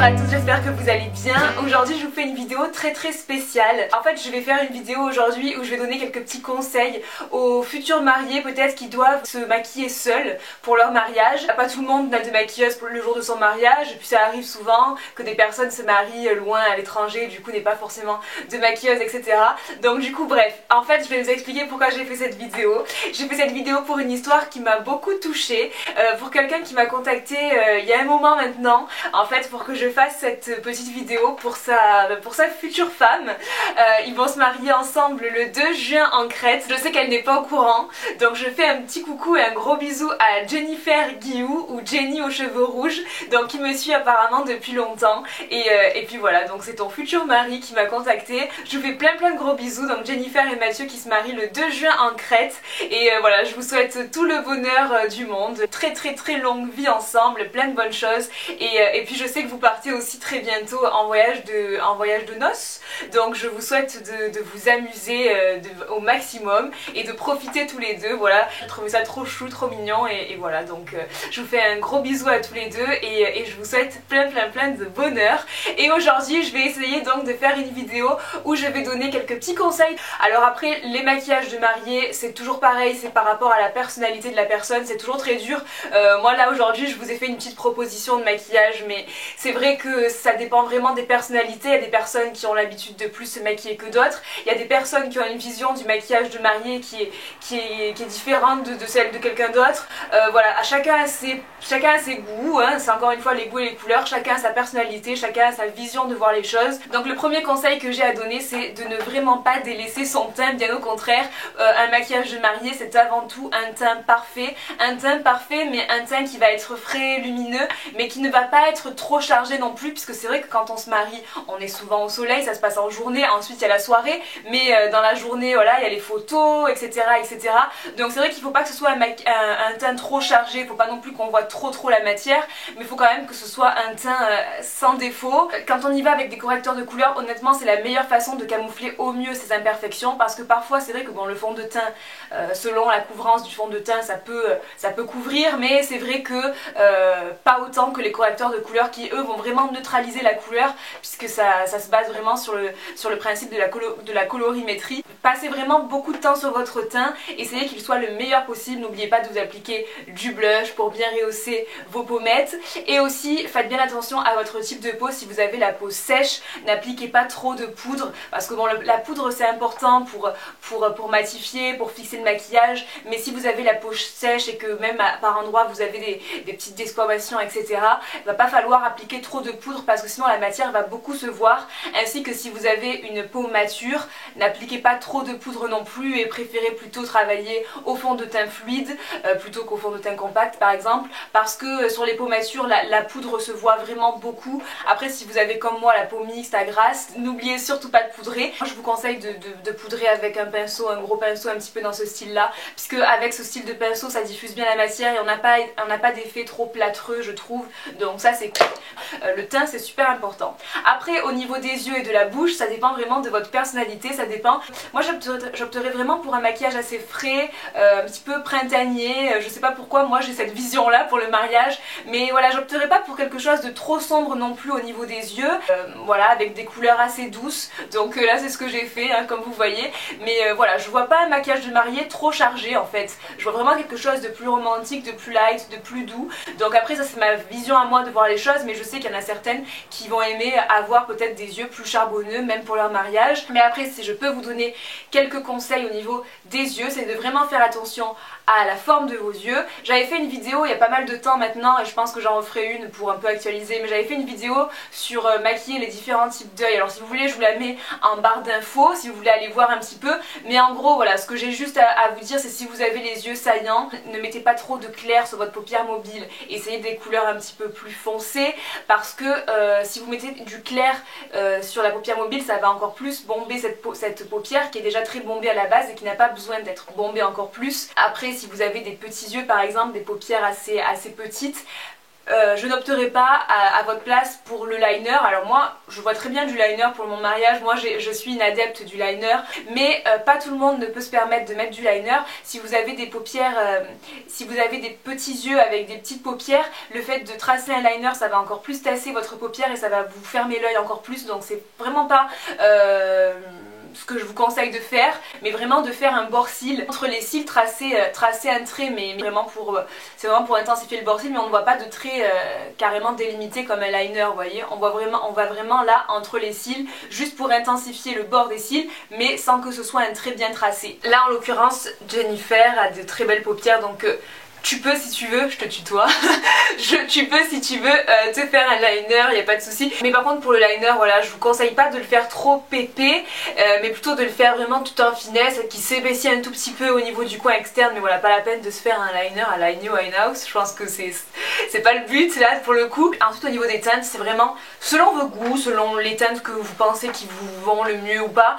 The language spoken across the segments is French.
Bonjour à tous, j'espère que vous allez bien. Aujourd'hui je vous fais une vidéo très spéciale. En fait je vais faire une vidéo aujourd'hui où je vais donner quelques petits conseils aux futurs mariés peut-être qui doivent se maquiller seuls pour leur mariage. Pas tout le monde n'a de maquilleuse pour le jour de son mariage, et puis ça arrive souvent que des personnes se marient loin à l'étranger, du coup n'est pas forcément de maquilleuse, etc. Donc du coup bref, en fait je vais vous expliquer pourquoi j'ai fait cette vidéo. J'ai fait cette vidéo pour une histoire qui m'a beaucoup touchée, pour quelqu'un qui m'a contacté il y a un moment maintenant, en fait pour que je fasse cette petite vidéo pour sa future femme. Ils vont se marier ensemble le 2 juin en Crète. Je sais qu'elle n'est pas au courant, donc je fais un petit coucou et un gros bisou à Jennifer Guillou, ou Jenny aux cheveux rouges, donc qui me suit apparemment depuis longtemps. Et puis voilà, donc c'est ton futur mari qui m'a contacté. Je vous fais plein de gros bisous, donc Jennifer et Mathieu qui se marient le 2 juin en Crète. Et voilà, je vous souhaite tout le bonheur du monde, très longue vie ensemble, plein de bonnes choses. Et puis je sais que vous partez aussi très bientôt en voyage de noces, donc je vous souhaite de vous amuser au maximum et de profiter tous les deux. Voilà, j'ai trouvé ça trop chou, trop mignon, et voilà, donc je vous fais un gros bisou à tous les deux et je vous souhaite plein de bonheur. Et aujourd'hui je vais essayer donc de faire une vidéo où je vais donner quelques petits conseils. Alors après, les maquillages de mariée c'est toujours pareil, c'est par rapport à la personnalité de la personne, c'est toujours très dur. Moi là aujourd'hui je vous ai fait une petite proposition de maquillage, mais c'est vrai que ça dépend vraiment des personnalités. Il y a des personnes qui ont l'habitude de plus se maquiller que d'autres. Il y a des personnes qui ont une vision du maquillage de mariée qui est différente de celle de quelqu'un d'autre. Voilà, chacun a ses goûts, hein. C'est encore une fois les goûts et les couleurs, chacun a sa personnalité, chacun a sa vision de voir les choses. Donc le premier conseil que j'ai à donner, c'est de ne vraiment pas délaisser son teint, bien au contraire. Un maquillage de mariée c'est avant tout un teint parfait, mais un teint qui va être frais, lumineux, mais qui ne va pas être trop chargé non plus, puisque c'est vrai que quand on se marie on est souvent au soleil, ça se passe en journée, ensuite il y a la soirée, mais dans la journée voilà il y a les photos, etc. Donc c'est vrai qu'il ne faut pas que ce soit un teint trop chargé, il ne faut pas non plus qu'on voit trop la matière, mais il faut quand même que ce soit un teint sans défaut. Quand on y va avec des correcteurs de couleur, honnêtement c'est la meilleure façon de camoufler au mieux ces imperfections, parce que parfois c'est vrai que bon, le fond de teint, selon la couvrance du fond de teint, ça peut couvrir, mais c'est vrai que pas autant que les correcteurs de couleur qui eux vont vraiment neutraliser la couleur, puisque ça se base vraiment sur le principe de la colorimétrie. Passez vraiment beaucoup de temps sur votre teint, essayez qu'il soit le meilleur possible, n'oubliez pas de vous appliquer du blush pour bien rehausser vos pommettes, et aussi faites bien attention à votre type de peau. Si vous avez la peau sèche, n'appliquez pas trop de poudre, parce que bon, la poudre c'est important pour matifier, pour fixer le maquillage, mais si vous avez la peau sèche et que même par endroits vous avez des petites desquamations, etc., il va pas falloir appliquer trop de poudre, parce que sinon la matière va beaucoup se voir. Ainsi que si vous avez une peau mature, n'appliquez pas trop de poudre non plus, et préférez plutôt travailler au fond de teint fluide plutôt qu'au fond de teint compact par exemple, parce que sur les peaux matures la poudre se voit vraiment beaucoup. Après si vous avez comme moi la peau mixte à grasse, n'oubliez surtout pas de poudrer. Moi, je vous conseille de poudrer avec un pinceau, un gros pinceau un petit peu dans ce style là, puisque avec ce style de pinceau ça diffuse bien la matière et on n'a pas d'effet trop plâtreux je trouve, donc ça c'est cool. Le teint c'est super important. Après au niveau des yeux et de la bouche, ça dépend vraiment de votre personnalité, ça dépend. Moi j'opterais vraiment pour un maquillage assez frais, un petit peu printanier, je sais pas pourquoi moi j'ai cette vision là pour le mariage, mais voilà, j'opterais pas pour quelque chose de trop sombre non plus au niveau des yeux, voilà, avec des couleurs assez douces. Donc là c'est ce que j'ai fait, hein, comme vous voyez, mais voilà, je vois pas un maquillage de mariée trop chargé en fait, je vois vraiment quelque chose de plus romantique, de plus light, de plus doux. Donc après ça c'est ma vision à moi de voir les choses, mais je sais qu'il y en a certaines qui vont aimer avoir peut-être des yeux plus charbonneux même pour leur mariage. Mais après si je peux vous donner quelques conseils au niveau des yeux, c'est de vraiment faire attention à la forme de vos yeux. J'avais fait une vidéo il y a pas mal de temps maintenant, et je pense que j'en referai une pour un peu actualiser, mais j'avais fait une vidéo sur maquiller les différents types d'œils. Alors si vous voulez je vous la mets en barre d'infos si vous voulez aller voir un petit peu, mais en gros voilà, ce que j'ai juste à vous dire, c'est si vous avez les yeux saillants, ne mettez pas trop de clair sur votre paupière mobile, essayez des couleurs un petit peu plus foncées, parce que si vous mettez du clair sur la paupière mobile, ça va encore plus bomber cette paupière qui est déjà très bombée à la base et qui n'a pas besoin d'être bombée encore plus. Après si vous avez des petits yeux par exemple, des paupières assez petites, je n'opterai pas à votre place pour le liner. Alors moi je vois très bien du liner pour mon mariage, moi je suis une adepte du liner, mais pas tout le monde ne peut se permettre de mettre du liner. Si vous avez des paupières, si vous avez des petits yeux avec des petites paupières, le fait de tracer un liner ça va encore plus tasser votre paupière et ça va vous fermer l'œil encore plus, donc c'est vraiment pas ce que je vous conseille de faire, mais vraiment de faire un bord cils entre les cils, tracer un trait, mais vraiment c'est vraiment pour intensifier le bord cils, mais on ne voit pas de trait carrément délimité comme un liner, vous voyez, on va vraiment là entre les cils, juste pour intensifier le bord des cils, mais sans que ce soit un trait bien tracé. Là en l'occurrence Jennifer a de très belles paupières, donc tu peux si tu veux, je te tutoie, tu peux si tu veux te faire un liner, il n'y a pas de souci. Mais par contre pour le liner, voilà, je vous conseille pas de le faire trop pépé, mais plutôt de le faire vraiment tout en finesse, qui s'épaissit un tout petit peu au niveau du coin externe, mais voilà, pas la peine de se faire un liner à line you, line out, je pense que c'est pas le but là pour le coup. Ensuite au niveau des teintes, c'est vraiment selon vos goûts, selon les teintes que vous pensez qui vous vont le mieux ou pas,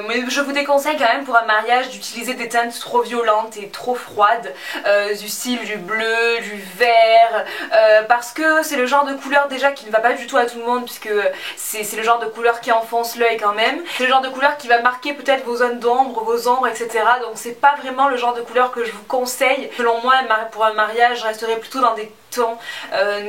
mais je vous déconseille quand même pour un mariage d'utiliser des teintes trop violentes et trop froides, du style du bleu, du vert, parce que c'est le genre de couleur déjà qui ne va pas du tout à tout le monde, puisque c'est le genre de couleur qui enfonce l'œil quand même, c'est le genre de couleur qui va marquer peut-être vos zones d'ombre, vos ombres, etc. Donc c'est pas vraiment le genre de couleur que je vous conseille. Selon moi, pour un mariage, je resterai plutôt dans des tons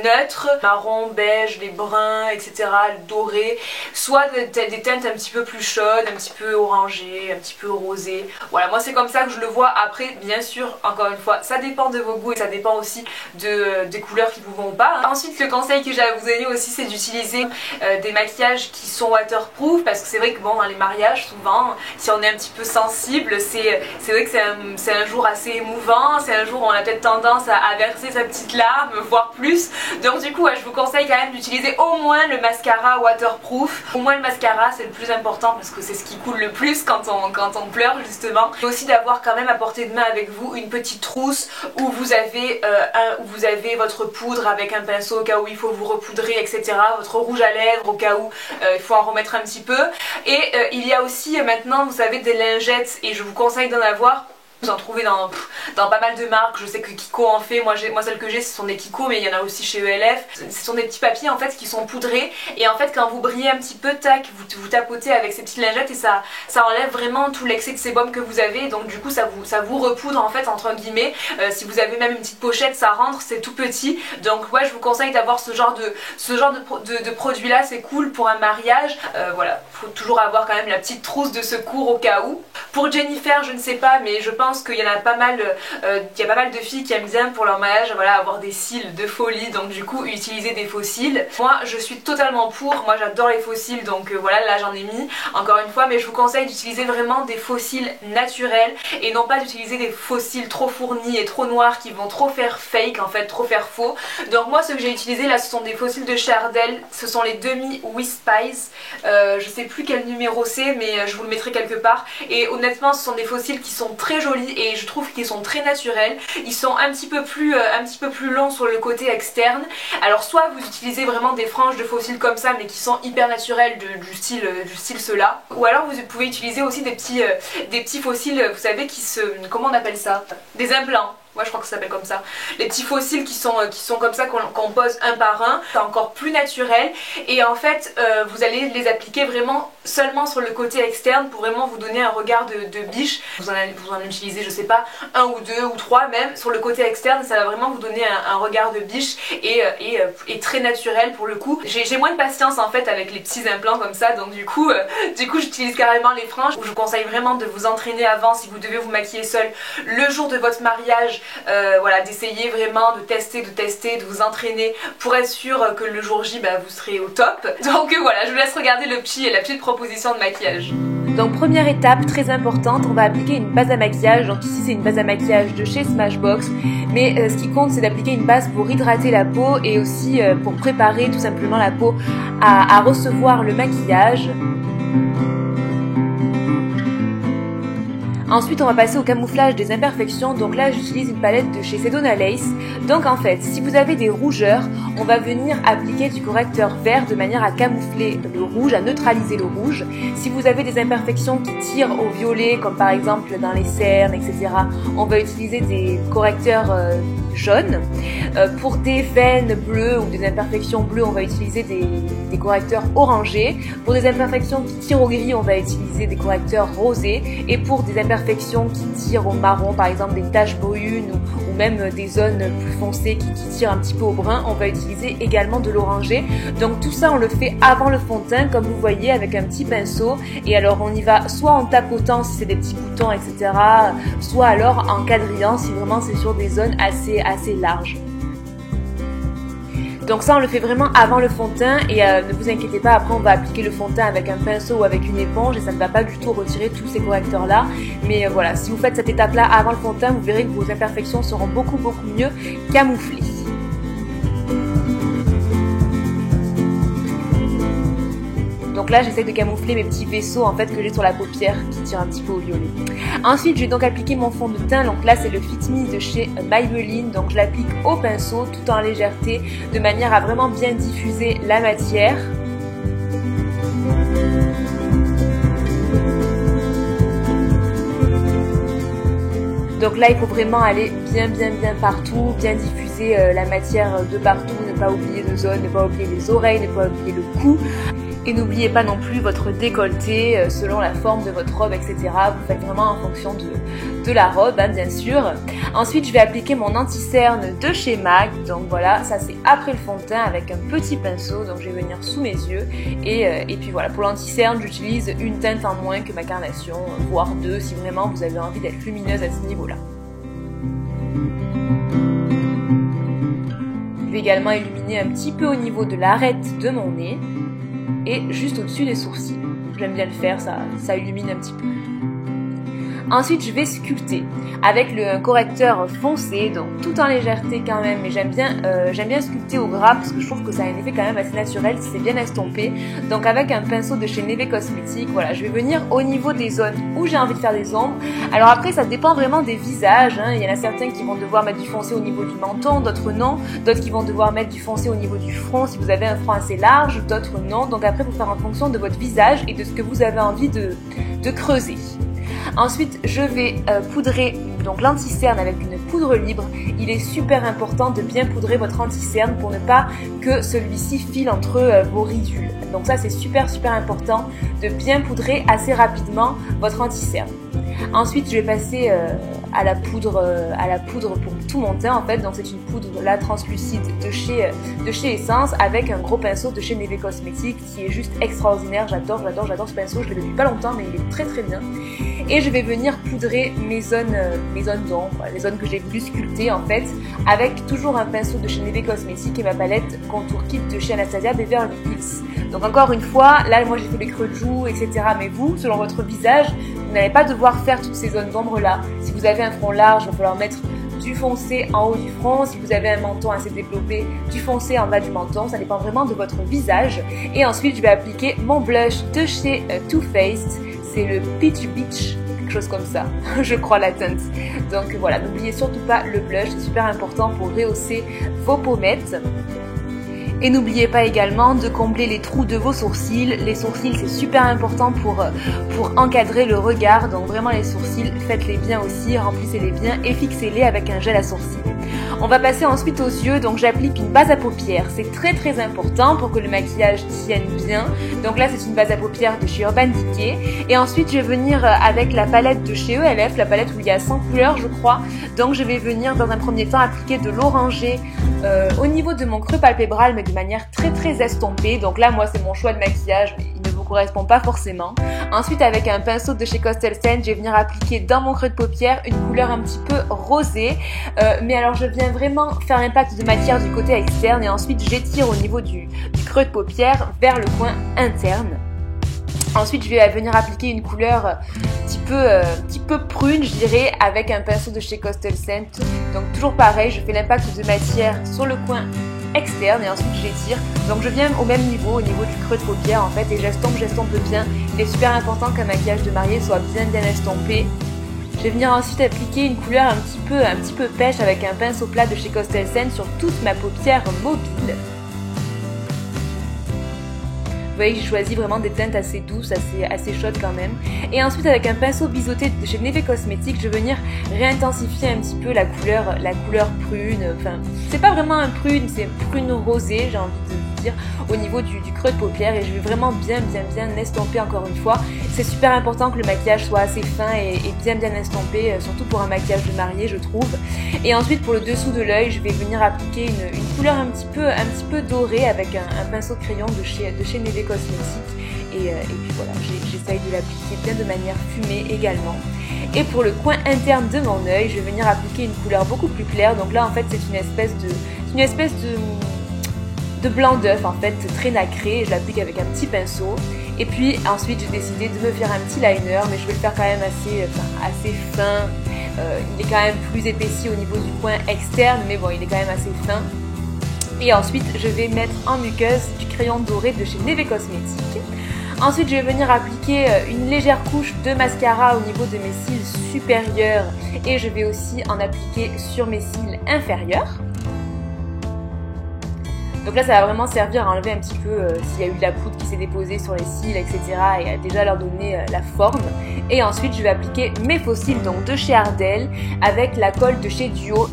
neutres, marron, beige, les bruns, etc., le doré, soit des teintes un petit peu plus chaudes, un petit peu orangées, un petit peu rosées. Voilà, moi c'est comme ça que je le vois. Après, bien sûr, encore une fois, ça dépend de vos goûts et ça dépend aussi des couleurs qui vous vont pas. Ensuite, le conseil que j'ai à vous donner aussi, c'est d'utiliser des maquillages qui sont waterproof, parce que c'est vrai que bon, dans les mariages, souvent, si on est un petit peu sensible, c'est vrai que c'est un jour assez émouvant, c'est un jour où on a peut-être tendance à verser sa petite larme, voire plus. Donc du coup, ouais, je vous conseille quand même d'utiliser au moins le mascara waterproof. Au moins le mascara, c'est le plus important parce que c'est ce qui coule le plus quand on pleure justement. Et aussi d'avoir quand même à portée de main avec vous une petite trousse où vous avez votre poudre avec un pinceau au cas où il faut vous repoudrer, etc. Votre rouge à lèvres au cas où il faut en remettre un petit peu. Et il y a aussi maintenant, vous savez, des lingettes, et je vous conseille d'en avoir. Vous en trouvez dans pas mal de marques, je sais que Kiko en fait, moi celle que j'ai ce sont des Kiko, mais il y en a aussi chez ELF. Ce sont des petits papiers en fait qui sont poudrés, et en fait quand vous brillez un petit peu, tac, vous tapotez avec ces petites lingettes et ça enlève vraiment tout l'excès de sébum que vous avez, donc du coup ça vous repoudre en fait entre guillemets. Si vous avez même une petite pochette, ça rentre, c'est tout petit, donc ouais, je vous conseille d'avoir ce genre de produit là, c'est cool pour un mariage. Voilà, faut toujours avoir quand même la petite trousse de secours au cas où. Pour Jennifer, je ne sais pas, mais je pense qu'il y en a pas mal, il y a pas mal de filles qui aiment bien pour leur mariage, voilà, avoir des cils de folie, donc du coup utiliser des faux cils. Moi je suis totalement pour, moi j'adore les faux cils, donc voilà, là j'en ai mis encore une fois, mais je vous conseille d'utiliser vraiment des faux cils naturels et non pas d'utiliser des faux cils trop fournis et trop noirs qui vont trop faire fake en fait, trop faire faux. Donc moi ce que j'ai utilisé là, ce sont des faux cils de chez Ardell, ce sont les demi Wispies, je sais plus quel numéro c'est, mais je vous le mettrai quelque part, et honnêtement ce sont des faux cils qui sont très jolis et je trouve qu'ils sont très naturels. Ils sont un petit peu plus longs sur le côté externe. Alors soit vous utilisez vraiment des franges de faux cils comme ça mais qui sont hyper naturels du style ceux-là, ou alors vous pouvez utiliser aussi des petits faux cils, vous savez, comment on appelle ça, des implants. Moi je crois que ça s'appelle comme ça. Les petits faux cils qui sont comme ça, qu'on pose un par un. C'est encore plus naturel. Et en fait vous allez les appliquer vraiment seulement sur le côté externe pour vraiment vous donner un regard de biche. Vous en utilisez, je sais pas, un ou deux ou trois même sur le côté externe. Ça va vraiment vous donner un regard de biche et très naturel pour le coup. J'ai moins de patience en fait avec les petits implants comme ça. Donc du coup j'utilise carrément les franges. Je vous conseille vraiment de vous entraîner avant si vous devez vous maquiller seul le jour de votre mariage. Voilà, d'essayer vraiment de tester, de vous entraîner pour être sûr que le jour J vous serez au top. Donc voilà, je vous laisse regarder la petite proposition de maquillage. Donc première étape très importante, on va appliquer une base à maquillage. Donc ici c'est une base à maquillage de chez Smashbox, mais ce qui compte c'est d'appliquer une base pour hydrater la peau et aussi pour préparer tout simplement la peau à recevoir le maquillage. Ensuite on va passer au camouflage des imperfections, donc là j'utilise une palette de chez Sedona Lace. Donc en fait, si vous avez des rougeurs, on va venir appliquer du correcteur vert de manière à camoufler le rouge, à neutraliser le rouge. Si vous avez des imperfections qui tirent au violet, comme par exemple dans les cernes, etc., on va utiliser des correcteurs jaunes. Pour des veines bleues ou des imperfections bleues, on va utiliser des correcteurs orangés. Pour des imperfections qui tirent au gris, on va utiliser des correcteurs rosés. Et pour des imperfections qui tirent au marron, par exemple des taches brunes ou même des zones plus foncées qui tirent un petit peu au brun, on va utiliser également de l'orangé. Donc tout ça, on le fait avant le fond de teint, comme vous voyez, avec un petit pinceau. Et alors on y va soit en tapotant si c'est des petits boutons, etc. Soit alors en quadrillant si vraiment c'est sur des zones assez larges. Donc ça on le fait vraiment avant le fond de teint et ne vous inquiétez pas, après on va appliquer le fond de teint avec un pinceau ou avec une éponge et ça ne va pas du tout retirer tous ces correcteurs là. Mais voilà, si vous faites cette étape là avant le fond de teint, vous verrez que vos imperfections seront beaucoup mieux camouflées. Donc là j'essaie de camoufler mes petits vaisseaux en fait que j'ai sur la paupière qui tirent un petit peu au violet. Ensuite je vais donc appliquer mon fond de teint, donc là c'est le Fit Me de chez Maybelline, donc je l'applique au pinceau tout en légèreté de manière à vraiment bien diffuser la matière. Donc là il faut vraiment aller bien partout, bien diffuser la matière de partout, ne pas oublier de zone, ne pas oublier les oreilles, ne pas oublier le cou. Et n'oubliez pas non plus votre décolleté selon la forme de votre robe, etc. Vous faites vraiment en fonction de la robe, hein, bien sûr. Ensuite, je vais appliquer mon anti-cerne de chez MAC. Donc voilà, ça c'est après le fond de teint avec un petit pinceau. Donc je vais venir sous mes yeux. Et puis voilà, pour l'anti-cerne, j'utilise une teinte en moins que ma carnation, voire deux si vraiment vous avez envie d'être lumineuse à ce niveau-là. Je vais également illuminer un petit peu au niveau de l'arête de mon nez. Et juste au-dessus des sourcils. J'aime bien le faire, ça illumine un petit peu. Ensuite, je vais sculpter avec le correcteur foncé, donc tout en légèreté quand même, mais j'aime bien sculpter au gras parce que je trouve que ça a un effet quand même assez naturel si c'est bien estompé. Donc avec un pinceau de chez Neve Cosmetics, voilà, je vais venir au niveau des zones où j'ai envie de faire des ombres. Alors après, ça dépend vraiment des visages, hein. Il y en a certains qui vont devoir mettre du foncé au niveau du menton, d'autres non, d'autres qui vont devoir mettre du foncé au niveau du front si vous avez un front assez large, d'autres non. Donc après, il faut faire en fonction de votre visage et de ce que vous avez envie de creuser. Ensuite, je vais poudrer donc l'anti-cerne avec une poudre libre. Il est super important de bien poudrer votre anti-cerne pour ne pas que celui-ci file entre vos ridules. Donc ça, c'est super important de bien poudrer assez rapidement votre anti-cerne. Ensuite, je vais passer à la poudre pour tout mon teint en fait. Donc c'est une poudre là translucide de chez Essence avec un gros pinceau de chez Neve Cosmetics qui est juste extraordinaire. J'adore ce pinceau. Je l'ai depuis pas longtemps, mais il est très bien. Et je vais venir poudrer mes zones d'ombre, les zones que j'ai voulu sculpter en fait, avec toujours un pinceau de chez Neve Cosmetics et ma palette Contour Kit de chez Anastasia Beverly Hills. Donc encore une fois, là moi j'ai fait les creux de joues, etc. Mais vous, selon votre visage, vous n'allez pas devoir faire toutes ces zones d'ombre là. Si vous avez un front large, il va falloir mettre du foncé en haut du front. Si vous avez un menton assez développé, du foncé en bas du menton. Ça dépend vraiment de votre visage. Et ensuite, je vais appliquer mon blush de chez Too Faced. C'est le Peach Beach, quelque chose comme ça, je crois la teinte. Donc voilà, n'oubliez surtout pas le blush, c'est super important pour rehausser vos pommettes. Et n'oubliez pas également de combler les trous de vos sourcils. Les sourcils, c'est super important pour encadrer le regard. Donc vraiment les sourcils, faites-les bien aussi, remplissez-les bien et fixez-les avec un gel à sourcils. On va passer ensuite aux yeux, donc j'applique une base à paupières. C'est très important pour que le maquillage tienne bien. Donc là c'est une base à paupières de chez Urban Decay. Et ensuite je vais venir avec la palette de chez ELF, la palette où il y a 100 couleurs je crois. Donc je vais venir dans un premier temps appliquer de l'orangé au niveau de mon creux palpébral, mais de manière très estompée. Donc là moi c'est mon choix de maquillage, mais il ne vous correspond pas forcément. Ensuite avec un pinceau de chez Costel Scent, je vais venir appliquer dans mon creux de paupière une couleur un petit peu rosée. Mais alors je viens vraiment faire un impact de matière du côté externe et ensuite j'étire au niveau du creux de paupière vers le coin interne. Ensuite, je vais venir appliquer une couleur un petit peu prune, je dirais, avec un pinceau de chez Costel Scent. Donc toujours pareil, je fais l'impact de matière sur le coin externe et ensuite j'étire. Donc je viens au même niveau, au niveau du creux de paupière en fait, et j'estompe bien. Il est super important qu'un maquillage de mariée soit bien estompé. Je vais venir ensuite appliquer une couleur un petit peu pêche avec un pinceau plat de chez Costel Scent sur toute ma paupière mobile. voyez que j'ai choisi vraiment des teintes assez douces, assez chaudes quand même. Et ensuite avec un pinceau biseauté de chez Neve Cosmetics, je vais venir réintensifier un petit peu la couleur prune. Enfin, c'est pas vraiment un prune, c'est prune rosée, j'ai envie de dire, au niveau du creux de paupière. Et je vais vraiment bien estomper encore une fois. C'est super important que le maquillage soit assez fin et bien estompé, surtout pour un maquillage de mariée, je trouve. Et ensuite pour le dessous de l'œil, je vais venir appliquer une couleur un petit peu dorée avec un pinceau crayon de chez Neve Cosmetics. Et puis voilà, j'essaye de l'appliquer bien de manière fumée également. Et pour le coin interne de mon œil, je vais venir appliquer une couleur beaucoup plus claire. Donc là en fait c'est une espèce de blanc d'œuf en fait, très nacré. Je l'applique avec un petit pinceau. Et puis ensuite j'ai décidé de me faire un petit liner, mais je vais le faire quand même assez fin. Il est quand même plus épaissi au niveau du coin externe, mais bon, il est quand même assez fin. Et ensuite je vais mettre en muqueuse du crayon doré de chez Neve Cosmetics. Ensuite je vais venir appliquer une légère couche de mascara au niveau de mes cils supérieurs, et je vais aussi en appliquer sur mes cils inférieurs. Donc là ça va vraiment servir à enlever un petit peu s'il y a eu de la poudre qui s'est déposée sur les cils, etc. et à déjà leur donner la forme. Et ensuite je vais appliquer mes faux cils donc de chez Ardell avec la colle de chez Duo.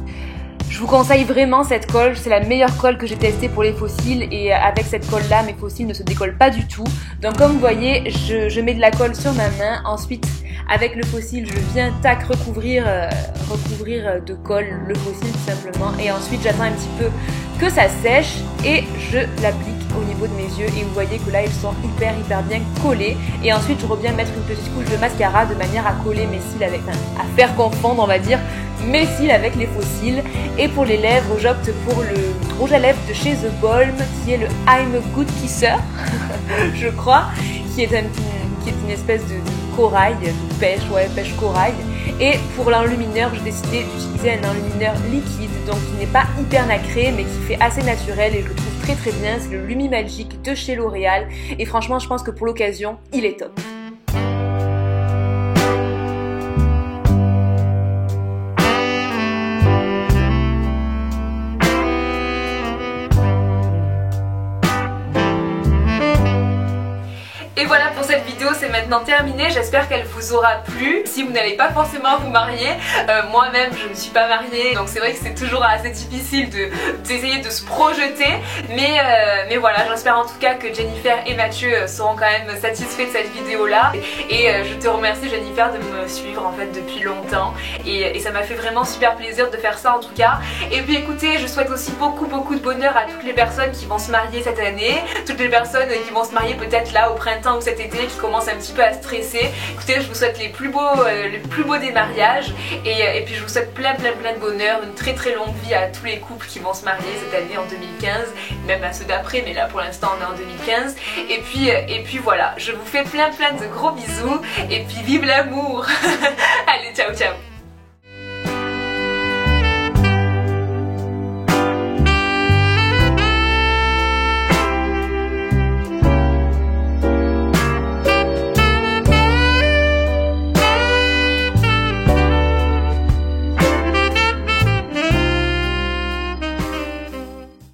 Je vous conseille vraiment cette colle, c'est la meilleure colle que j'ai testée pour les faux cils, et avec cette colle là mes faux cils ne se décollent pas du tout. Donc comme vous voyez, je mets de la colle sur ma main, ensuite avec le faux cil je viens recouvrir de colle le faux cil tout simplement, et ensuite j'attends un petit peu que ça sèche et je l'applique au niveau de mes yeux, et vous voyez que là ils sont hyper bien collés. Et ensuite je reviens mettre une petite couche de mascara de manière à coller mes cils à faire confondre on va dire mes cils avec les faux cils. Et pour les lèvres j'opte pour le rouge à lèvres de chez The Balm qui est le I'm a Good Kisser je crois, qui est une espèce de corail, de pêche corail. Et pour l'enlumineur, j'ai décidé d'utiliser un enlumineur liquide, donc qui n'est pas hyper nacré mais qui fait assez naturel, et je le trouve très bien. C'est le Lumi Magic de chez L'Oréal, et franchement je pense que pour l'occasion il est top. Et voilà pour cette vidéo, c'est maintenant terminé, j'espère qu'elle vous aura plu. Si vous n'allez pas forcément vous marier, moi-même je ne suis pas mariée, donc c'est vrai que c'est toujours assez difficile d'essayer de se projeter, mais voilà, j'espère en tout cas que Jennifer et Mathieu seront quand même satisfaits de cette vidéo là, et je te remercie Jennifer de me suivre en fait depuis longtemps, et ça m'a fait vraiment super plaisir de faire ça en tout cas. Et puis écoutez, je souhaite aussi beaucoup de bonheur à toutes les personnes qui vont se marier cette année, toutes les personnes qui vont se marier peut-être là au printemps ou cet été, qui commencent un petit peu à stresser. Écoutez, je vous souhaite les plus beaux des mariages, et puis je vous souhaite plein de bonheur, une très longue vie à tous les couples qui vont se marier cette année en 2015, même à ceux d'après, mais là pour l'instant on est en 2015. Et puis voilà, je vous fais plein de gros bisous, et puis vive l'amour. Allez, ciao